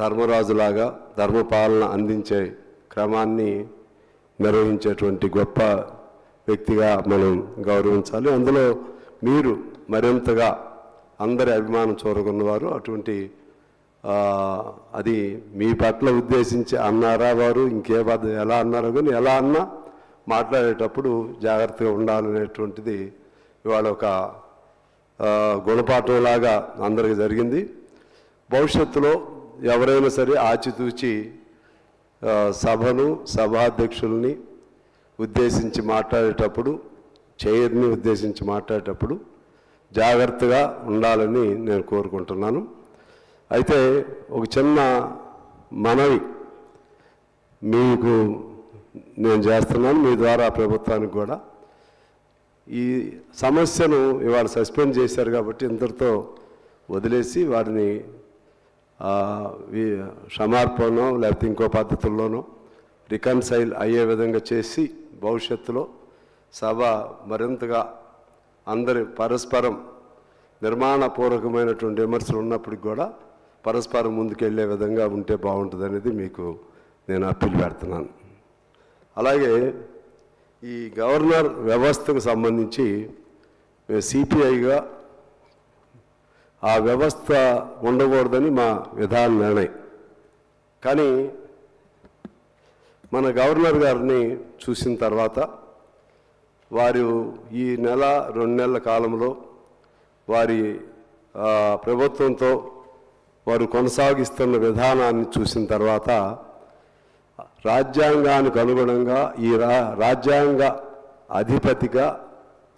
ధర్మరాజులాగా ధర్మపాలన అందించే క్రమాన్ని నిర్వహించేటువంటి గొప్ప వ్యక్తిగా మనం గౌరవించాలి. అందులో మీరు మరింతగా అందరి అభిమానం చూరగొన్నవారు. అటువంటి అది మీ పట్ల ఉద్దేశించి అన్నారా వారు, ఇంకే ఎలా అన్నారో కానీ ఎలా అన్నా మాట్లాడేటప్పుడు జాగ్రత్తగా ఉండాలనేటువంటిది ఇవాళ ఒక గుణపాఠంలాగా అందరికీ జరిగింది. భవిష్యత్తులో ఎవరైనా సరే ఆచితూచి సభను సభాధ్యక్షుల్ని ఉద్దేశించి మాట్లాడేటప్పుడు, చైర్ని ఉద్దేశించి మాట్లాడేటప్పుడు జాగ్రత్తగా ఉండాలని నేను కోరుకుంటున్నాను. అయితే ఒక చిన్న మనవి మీకు నేను చేస్తున్నాను, మీ ద్వారా ప్రభుత్వానికి కూడా. ఈ సమస్యను ఇవాళ సస్పెండ్ చేశారు కాబట్టి ఇంతటితో వదిలేసి వారిని క్షమార్పణో లేకపోతే ఇంకో పద్ధతుల్లోనో రికన్సైల్ అయ్యే విధంగా చేసి భవిష్యత్తులో సభ మరింతగా అందరి పరస్పరం నిర్మాణపూర్వకమైనటువంటి విమర్శలు ఉన్నప్పటికి కూడా పరస్పరం ముందుకెళ్లే విధంగా ఉంటే బాగుంటుంది అనేది మీకు నేను అప్పీల్ పెడుతున్నాను. అలాగే ఈ గవర్నర్ వ్యవస్థకు సంబంధించి సిపిఐగా ఆ వ్యవస్థ ఉండకూడదని మా విధాన నిర్ణయం. కానీ మన గవర్నర్ గారిని చూసిన తర్వాత వారు ఈ నెల 2 నెలల కాలంలో వారి ప్రభుత్వంతో వారు కొనసాగిస్తున్న విధానాన్ని చూసిన తర్వాత రాజ్యాంగానికి అనుగుణంగా ఈ రాజ్యాంగ అధిపతిగా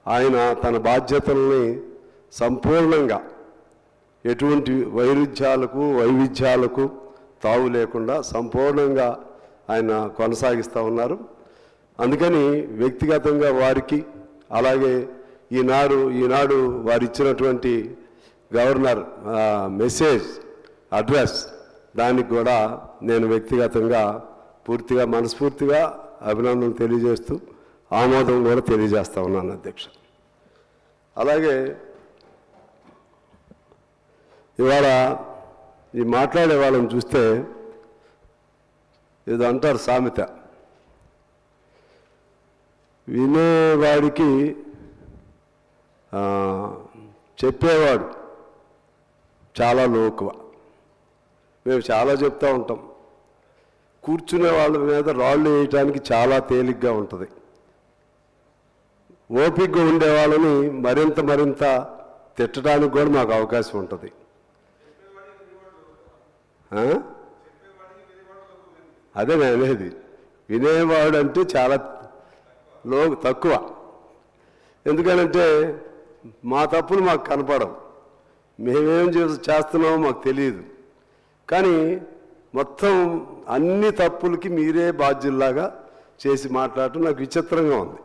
ఆయన తన బాధ్యతల్ని సంపూర్ణంగా ఎటువంటి వైవిధ్యాలకు తావు లేకుండా సంపూర్ణంగా ఆయన కొనసాగిస్తూ ఉన్నారు. అందుకని వ్యక్తిగతంగా వారికి, అలాగే ఈనాడు వారు ఇచ్చినటువంటి గవర్నర్ మెసేజ్ అడ్రస్, దానికి కూడా నేను వ్యక్తిగతంగా పూర్తిగా మనస్ఫూర్తిగా అభినందనలు తెలియజేస్తూ ఆమోదం కూడా తెలియజేస్తా ఉన్నాను అధ్యక్ష. అలాగే ఇవాళ ఈ మాట్లాడే వాళ్ళని చూస్తే ఏదో అంటారు సామెత, వినేవాడికి చెప్పేవాడు చాలా లోకువ. మేము చాలా చెప్తూ ఉంటాం, కూర్చునే వాళ్ళ మీద రాళ్ళు వేయటానికి చాలా తేలిగ్గా ఉంటుంది. ఓపికగా ఉండే వాళ్ళని మరింత తిట్టడానికి కూడా మాకు అవకాశం ఉంటుంది. అదే నేను అనేది, వినేవాడు అంటే చాలా తక్కువ. ఎందుకనంటే మా తప్పులు మాకు కనపడవు, మేమేం చేస్తున్నామో మాకు తెలియదు. కానీ మొత్తం అన్ని తప్పులకి మీరే బాధ్యుల్లాగా చేసి మాట్లాడటం నాకు విచిత్రంగా ఉంది.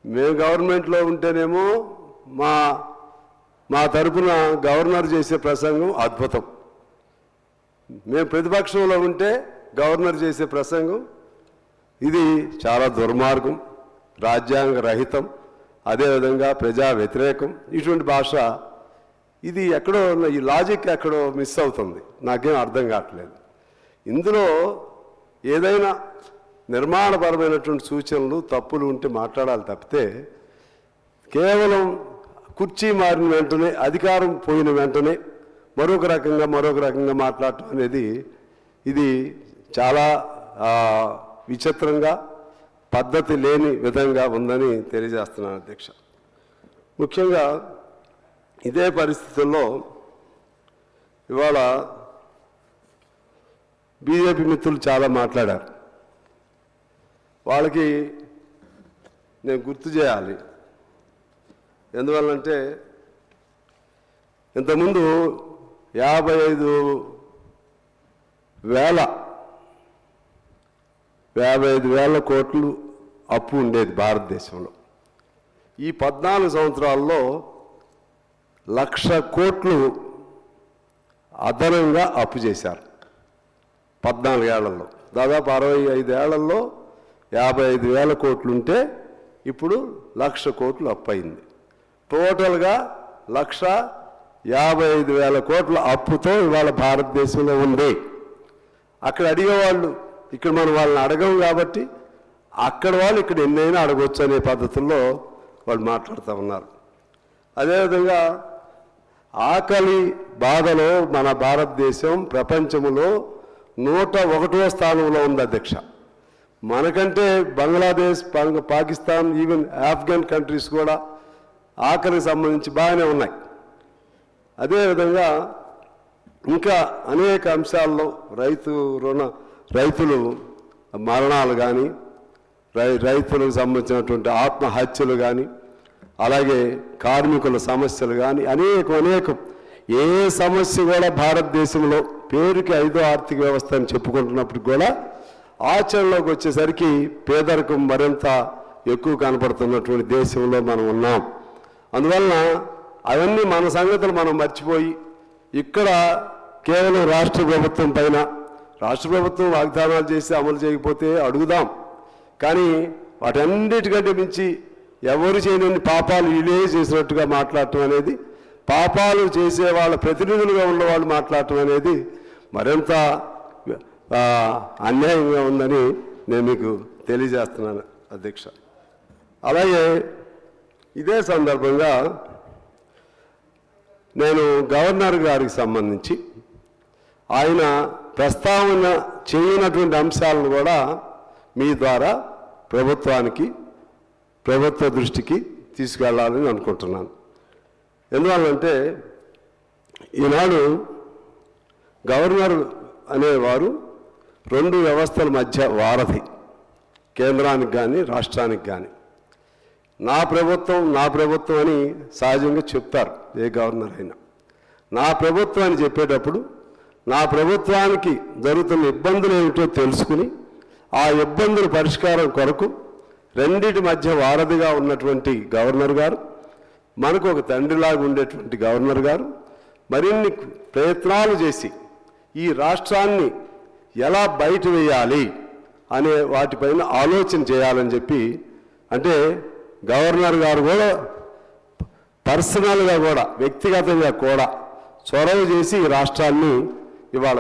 మేము గవర్నమెంట్లో ఉంటేనేమో మా తరపున గవర్నర్ చేసే ప్రసంగం అద్భుతం, మేము ప్రతిపక్షంలో ఉంటే గవర్నర్ చేసే ప్రసంగం ఇది చాలా దుర్మార్గం, రాజ్యాంగ రహితం, అదేవిధంగా ప్రజా వ్యతిరేకం. ఇటువంటి భాష ఇది ఎక్కడో ఈ లాజిక్ ఎక్కడో మిస్ అవుతుంది, నాకేం అర్థం కావట్లేదు. ఇందులో ఏదైనా నిర్మాణపరమైనటువంటి సూచనలు తప్పులు ఉంటే మాట్లాడాలి తప్పితే కేవలం కుర్చీ మారిన వెంటనే, అధికారం పోయిన వెంటనే మరొక రకంగా మాట్లాడటం అనేది ఇది చాలా విచిత్రంగా, పద్ధతి లేని విధంగా ఉందని తెలియజేస్తున్నాను అధ్యక్ష. ముఖ్యంగా ఇదే పరిస్థితుల్లో ఇవాళ బీజేపీ మిత్రులు చాలా మాట్లాడారు. వాళ్ళకి నేను గుర్తు చేయాలి. ఎందువల్లంటే ఇంతకుముందు 55,000 కోట్లు అప్పు ఉండేది భారతదేశంలో. ఈ 14 సంవత్సరాల్లో 1,00,000 కోట్లు అదనంగా అప్పు చేశారు. 14 ఏళ్లలో దాదాపు 65 ఏళ్లలో 55,000 కోట్లు ఉంటే ఇప్పుడు 1,00,000 కోట్లు అప్పు అయింది. టోటల్గా 55,000 కోట్ల అప్పుతో ఇవాళ భారతదేశంలో ఉంది. అక్కడ అడిగేవాళ్ళు ఇక్కడ మనం వాళ్ళని అడగం కాబట్టి అక్కడ వాళ్ళు ఇక్కడ ఎన్నైనా అడగొచ్చు అనే పద్ధతుల్లో వాళ్ళు మాట్లాడుతూ ఉన్నారు. అదేవిధంగా ఆకలి బాధలో మన భారతదేశం ప్రపంచంలో 101వ స్థానంలో ఉంది అధ్యక్ష. మనకంటే బంగ్లాదేశ్, పాకిస్తాన్, ఈవెన్ ఆఫ్ఘన్ కంట్రీస్ కూడా ఆకలికి సంబంధించి బాగానే ఉన్నాయి. అదేవిధంగా ఇంకా అనేక అంశాల్లో రైతులు మరణాలు కానీ, రైతులకు సంబంధించినటువంటి ఆత్మహత్యలు కానీ, అలాగే కార్మికుల సమస్యలు కానీ అనేకం ఏ సమస్య కూడా భారతదేశంలో పేరుకి 5వ ఆర్థిక వ్యవస్థ అని చెప్పుకుంటున్నప్పుడు కూడా ఆచరణలోకి వచ్చేసరికి పేదరికం మరింత ఎక్కువ కనపడుతున్నటువంటి దేశంలో మనం ఉన్నాం. అందువలన అవన్నీ మన సంగతులు మనం మర్చిపోయి ఇక్కడ కేవలం రాష్ట్ర ప్రభుత్వం పైన, రాష్ట్ర ప్రభుత్వం వాగ్దానాలు చేసి అమలు చేయకపోతే అడుగుదాం, కానీ వాటన్నిటికంటే మించి ఎవరు చేయలేని పాపాలు వీళ్ళే చేసినట్టుగా మాట్లాడటం అనేది, పాపాలు చేసే వాళ్ళ ప్రతినిధులుగా ఉన్నవాళ్ళు మాట్లాడటం అనేది మరింత అన్యాయంగా ఉందని నేను మీకు తెలియజేస్తున్నాను అధ్యక్ష. అలాగే ఇదే సందర్భంగా నేను గవర్నర్ గారికి సంబంధించి ఆయన ప్రస్తావన చేయనటువంటి అంశాలను కూడా మీ ద్వారా ప్రభుత్వ దృష్టికి తీసుకెళ్లాలని అనుకుంటున్నాను. ఎందువల్లంటే ఈనాడు గవర్నర్ అనేవారు 2 వ్యవస్థల మధ్య వారధి, కేంద్రానికి కానీ రాష్ట్రానికి కానీ. నా ప్రభుత్వం అని సహజంగా చెప్తారు ఏ గవర్నర్ అయినా. నా ప్రభుత్వం అని చెప్పేటప్పుడు నా ప్రభుత్వానికి జరుగుతున్న ఇబ్బందులు ఏమిటో తెలుసుకుని ఆ ఇబ్బందుల పరిష్కారం కొరకు రెండిటి మధ్య వారధిగా ఉన్నటువంటి గవర్నర్ గారు, మనకు ఒక తండ్రిలాగా ఉండేటువంటి గవర్నర్ గారు మరిన్ని ప్రయత్నాలు చేసి ఈ రాష్ట్రాన్ని ఎలా బయట వేయాలి అనే వాటిపైన ఆలోచన చేయాలని చెప్పి, అంటే గవర్నర్ గారు కూడా పర్సనల్గా కూడా వ్యక్తిగతంగా కూడా చొరవ చేసి ఈ రాష్ట్రాన్ని ఇవాళ